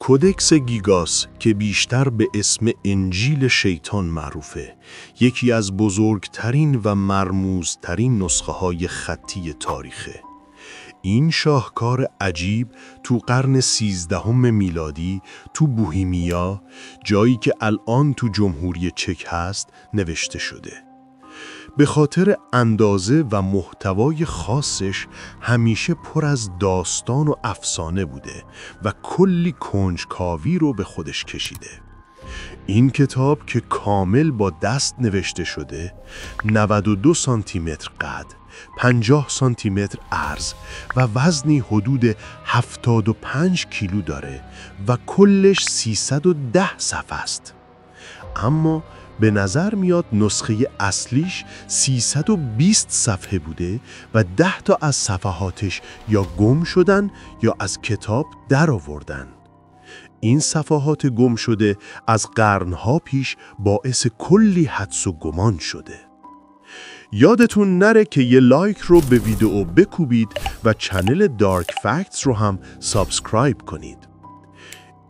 کودکس گیگاس که بیشتر به اسم انجیل شیطان معروفه، یکی از بزرگترین و مرموزترین نسخه‌های خطی تاریخه. این شاهکار عجیب تو قرن 13 میلادی تو بوهیمیا، جایی که الان تو جمهوری چک هست، نوشته شده. به خاطر اندازه و محتوای خاصش همیشه پر از داستان و افسانه بوده و کلی کنجکاوی رو به خودش کشیده. این کتاب که کامل با دست نوشته شده، 92 سانتی متر قد، 50 سانتی متر عرض و وزنی حدود 75 کیلو داره و کلش 310 صفحه است. اما به نظر میاد نسخه اصلیش 320 صفحه بوده و 10 تا از صفحاتش یا گم شدن یا از کتاب در آوردن. این صفحات گم شده از قرنها پیش باعث کلی حدس و گمان شده. یادتون نره که یه لایک رو به ویدیو بکوبید و چنل دارک فکتس رو هم سابسکرایب کنید.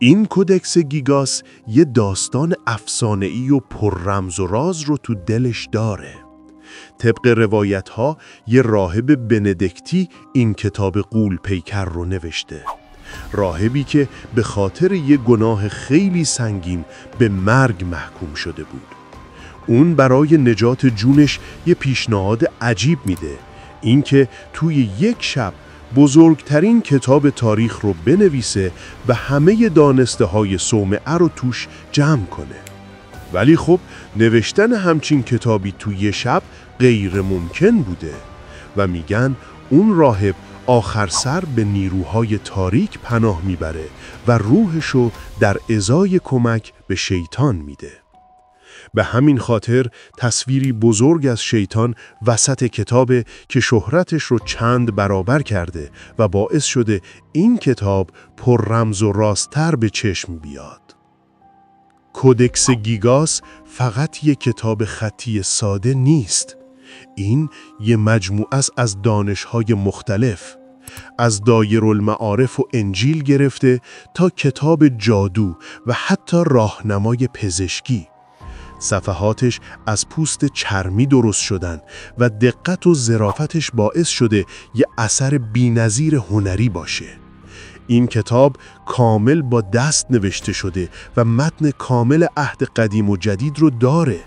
این کودکس گیگاس یه داستان افسانه‌ای و پر رمز و راز رو تو دلش داره. طبق روایت‌ها یه راهب بندیکتی این کتاب غول پیکر رو نوشته. راهبی که به خاطر یه گناه خیلی سنگین به مرگ محکوم شده بود. اون برای نجات جونش یه پیشنهاد عجیب میده، اینکه توی یک شب بزرگترین کتاب تاریخ رو بنویسه و همه دانسته های صومعه رو توش جمع کنه. ولی خب نوشتن همچین کتابی توی شب غیر ممکن بوده و میگن اون راهب آخر سر به نیروهای تاریک پناه میبره و روحشو در ازای کمک به شیطان میده. به همین خاطر تصویری بزرگ از شیطان وسط کتابه که شهرتش رو چند برابر کرده و باعث شده این کتاب پر رمز و رازتر به چشم بیاد. کودکس گیگاس فقط یک کتاب خطی ساده نیست. این یه مجموعه است از دانش‌های مختلف، از دایرالمعارف و انجیل گرفته تا کتاب جادو و حتی راهنمای پزشکی. صفحاتش از پوست چرمی درست شدن و دقت و ظرافتش باعث شده یه اثر بی‌نظیر هنری باشه. این کتاب کامل با دست نوشته شده و متن کامل عهد قدیم و جدید رو داره.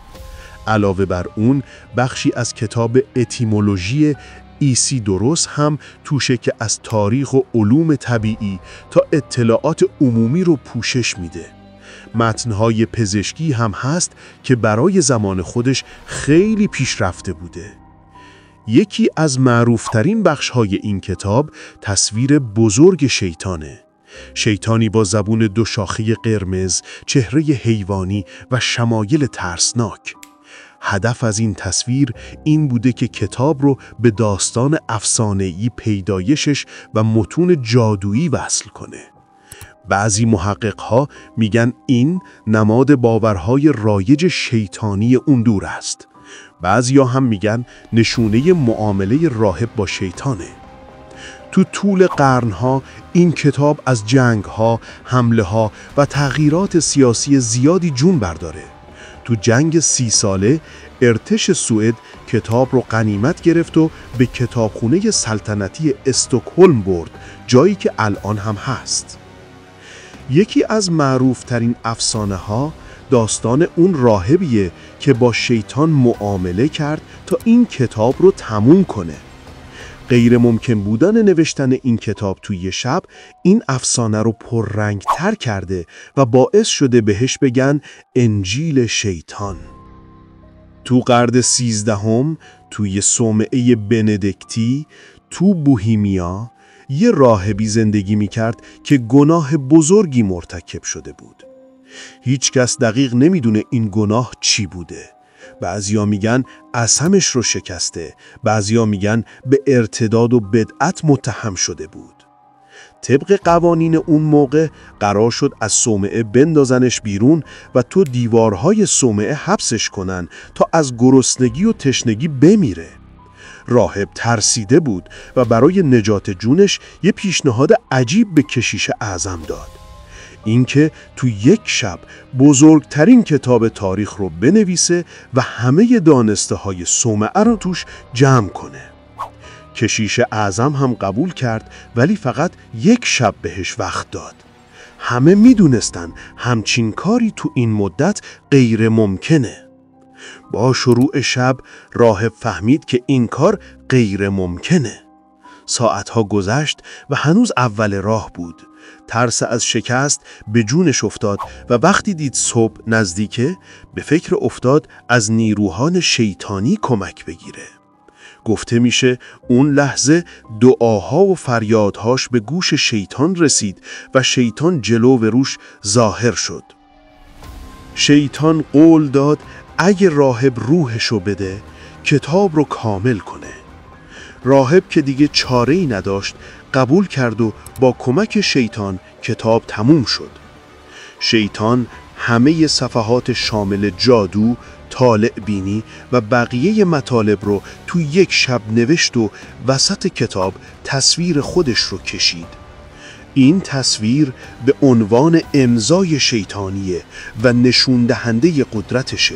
علاوه بر اون بخشی از کتاب اتیمولوژی عیسی درست هم توشه که از تاریخ و علوم طبیعی تا اطلاعات عمومی رو پوشش میده. متن‌های پزشکی هم هست که برای زمان خودش خیلی پیشرفته بوده. یکی از معروفترین بخش‌های این کتاب تصویر بزرگ شیطانه. شیطانی با زبون دو شاخه قرمز، چهره حیوانی و شمایل ترسناک. هدف از این تصویر این بوده که کتاب رو به داستان افسانه‌ای پیدایشش و متون جادویی وصل کنه. بعضی محقق‌ها میگن این نماد باورهای رایج شیطانی اون دور است. بعضیا هم میگن نشونه معامله راهب با شیطانه. تو طول قرنها این کتاب از جنگ‌ها، حمله‌ها و تغییرات سیاسی زیادی جون برداره. تو جنگ 30 ساله ارتش سوئد کتاب رو غنیمت گرفت و به کتابخونه سلطنتی استکهلم برد، جایی که الان هم هست. یکی از معروفترین افسانه ها داستان اون راهبیه که با شیطان معامله کرد تا این کتاب رو تموم کنه. غیر ممکن بودن نوشتن این کتاب توی شب این افسانه رو پررنگ تر کرده و باعث شده بهش بگن انجیل شیطان. تو قرن 13 توی صومعه بندیکتی تو بوهیمیا یه راهبی زندگی می‌کرد که گناه بزرگی مرتکب شده بود. هیچ کس دقیق نمیدونه این گناه چی بوده. بعضیا میگن عصمش رو شکسته، بعضیا میگن به ارتداد و بدعت متهم شده بود. طبق قوانین اون موقع قرار شد از صومعه بندازنش بیرون و تو دیوارهای صومعه حبسش کنن تا از گرسنگی و تشنگی بمیره. راهب ترسیده بود و برای نجات جونش یه پیشنهاد عجیب به کشیش اعظم داد. اینکه تو یک شب بزرگترین کتاب تاریخ رو بنویسه و همه دانسته های صومعه رو توش جمع کنه. کشیش اعظم هم قبول کرد، ولی فقط یک شب بهش وقت داد. همه میدونستن همچین کاری تو این مدت غیر ممکنه. با شروع شب راهب فهمید که این کار غیر ممکنه. ساعتها گذشت و هنوز اول راه بود. ترس از شکست به جونش افتاد و وقتی دید صبح نزدیکه به فکر افتاد از نیروهای شیطانی کمک بگیره. گفته میشه اون لحظه دعاها و فریادهاش به گوش شیطان رسید و شیطان جلو و روش ظاهر شد. شیطان قول داد اگه راهب روحشو بده کتاب رو کامل کنه. راهب که دیگه چاره‌ای نداشت قبول کرد و با کمک شیطان کتاب تموم شد. شیطان همه صفحات شامل جادو، طالع بینی و بقیه مطالب رو تو یک شب نوشت و وسط کتاب تصویر خودش رو کشید. این تصویر به عنوان امضای شیطانیه و نشون دهنده قدرتشه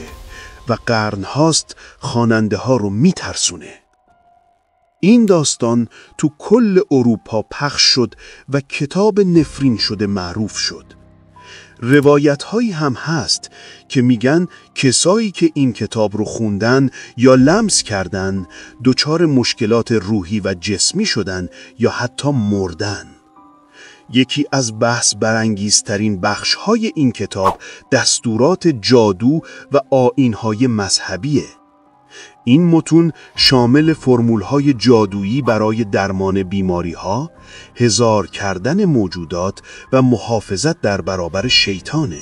و قرنهاست خواننده ها رو میترسونه. این داستان تو کل اروپا پخش شد و کتاب نفرین شده معروف شد. روایت هایی هم هست که میگن کسایی که این کتاب رو خوندن یا لمس کردن دچار مشکلات روحی و جسمی شدن یا حتی مردن. یکی از بحث برانگیزترین بخش های این کتاب دستورات جادو و آیین‌های مذهبیه. این متون شامل فرمول‌های جادویی برای درمان بیماری‌ها، هزار کردن موجودات و محافظت در برابر شیطانه.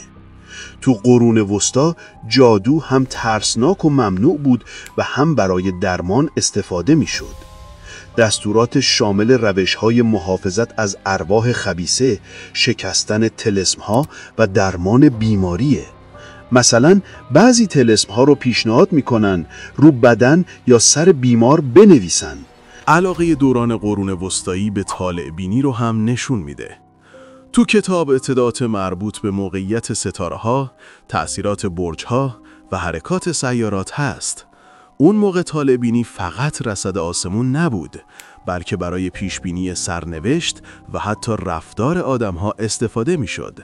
تو قرون وسطا جادو هم ترسناک و ممنوع بود و هم برای درمان استفاده می‌شد. دستورات شامل روش‌های محافظت از ارواح خبیثه، شکستن طلسم‌ها و درمان بیماریه. مثلا بعضی طلسم‌ها رو پیشنهاد میکنن رو بدن یا سر بیمار بنویسن. علاقه دوران قرون وسطایی به طالع بینی رو هم نشون میده. تو کتاب اطلاعات مربوط به موقعیت ستاره‌ها، تأثیرات برج‌ها و حرکات سیارات هست. اون موقع طالع بینی فقط رصد آسمون نبود، بلکه برای پیشبینی سرنوشت و حتی رفتار آدم‌ها استفاده میشد.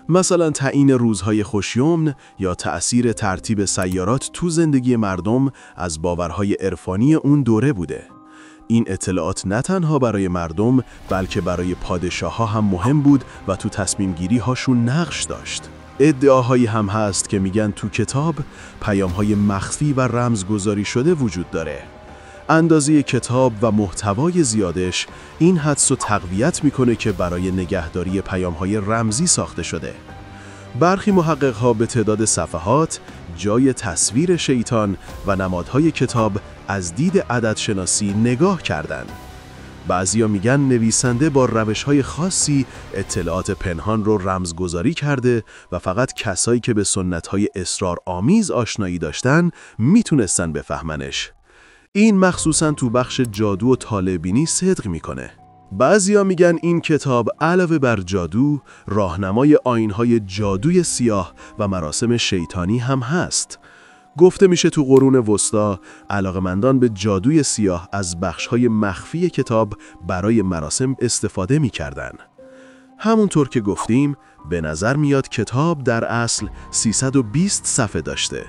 مثلا تعیین روزهای خوشیمن یا تأثیر ترتیب سیارات تو زندگی مردم از باورهای عرفانی اون دوره بوده. این اطلاعات نه تنها برای مردم بلکه برای پادشاه‌ها هم مهم بود و تو تصمیم گیری هاشون نقش داشت. ادعاهایی هم هست که میگن تو کتاب پیام‌های مخفی و رمزگذاری شده وجود داره. اندازه کتاب و محتوای زیادش این حدس رو تقویت میکنه که برای نگهداری پیام‌های رمزی ساخته شده. برخی محقق‌ها به تعداد صفحات، جای تصویر شیطان و نمادهای کتاب از دید عددشناسی نگاه کردن. بعضیا میگن نویسنده با روش‌های خاصی اطلاعات پنهان رو رمزگذاری کرده و فقط کسایی که به سنت‌های اسرارآمیز آشنایی داشتن میتونستن بفهمنش. این مخصوصاً تو بخش جادو و طالع بینی صدق میکنه. بعضیا میگن این کتاب علاوه بر جادو، راهنمای آیین‌های جادوی سیاه و مراسم شیطانی هم هست. گفته میشه تو قرون وسطا علاقمندان به جادوی سیاه از بخش‌های مخفی کتاب برای مراسم استفاده میکردن. همونطور که گفتیم به نظر میاد کتاب در اصل 320 صفحه داشته،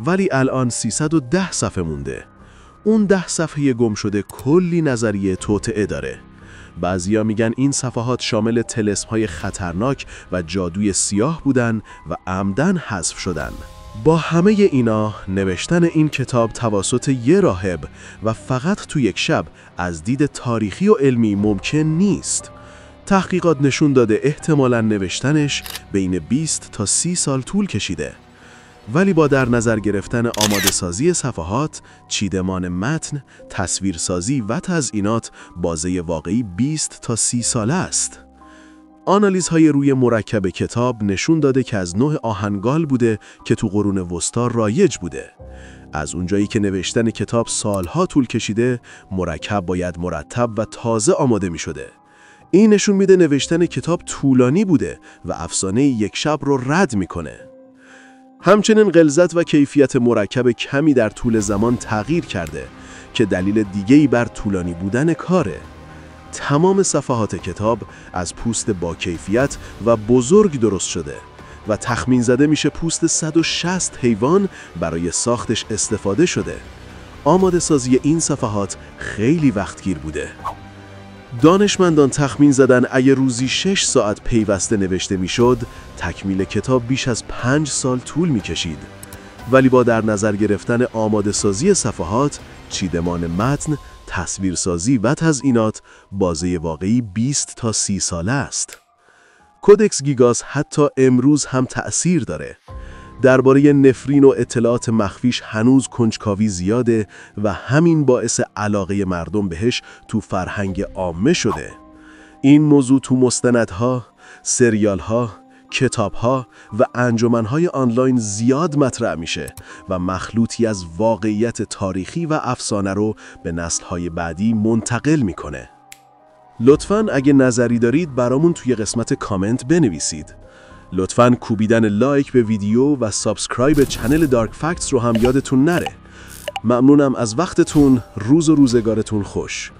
ولی الان 310 صفحه مونده. اون 10 صفحه گم شده کلی نظریه توطئه داره. بعضیا میگن این صفحات شامل طلسم‌های خطرناک و جادوی سیاه بودن و عمدن حذف شدن. با همه اینا نوشتن این کتاب توسط یه راهب و فقط تو یک شب از دید تاریخی و علمی ممکن نیست. تحقیقات نشون داده احتمالاً نوشتنش بین 20 تا 30 سال طول کشیده. ولی با در نظر گرفتن آماده سازی صفحات، چیدمان متن، تصویرسازی و تزیینات بازه واقعی 20 تا 30 ساله است. آنالیزهای روی مرکب کتاب نشون داده که از نوع آهنگال بوده که تو قرون وسطا رایج بوده. از اونجایی که نوشتن کتاب سالها طول کشیده، مرکب باید مرتب و تازه آماده می شده. این نشون میده نوشتن کتاب طولانی بوده و افسانه یک شب رو رد میکنه. همچنین غلظت و کیفیت مرکب کمی در طول زمان تغییر کرده که دلیل دیگه‌ای بر طولانی بودن کاره. تمام صفحات کتاب از پوست با کیفیت و بزرگ درست شده و تخمین زده میشه پوست 160 حیوان برای ساختش استفاده شده. آماده سازی این صفحات خیلی وقتگیر بوده. دانشمندان تخمین زدن اگه روزی 6 ساعت پیوسته نوشته میشد، تکمیل کتاب بیش از 5 سال طول میکشید. ولی با در نظر گرفتن آماده سازی صفحات، چیدمان متن، تصویرسازی و تزیینات، بازه واقعی 20 تا 30 ساله است. کودکس گیگاس حتی امروز هم تأثیر داره. درباره نفرین و اطلاعات مخفیش هنوز کنجکاوی زیاده و همین باعث علاقه مردم بهش تو فرهنگ عامه شده. این موضوع تو مستندها، سریالها، کتابها و انجمنهای آنلاین زیاد مطرح میشه و مخلوطی از واقعیت تاریخی و افسانه رو به نسل‌های بعدی منتقل میکنه. لطفاً اگه نظری دارید برامون توی قسمت کامنت بنویسید. لطفاً کوبیدن لایک به ویدیو و سابسکرایب چنل دارک فکتس رو هم یادتون نره. ممنونم از وقتتون. روز و روزگارتون خوش.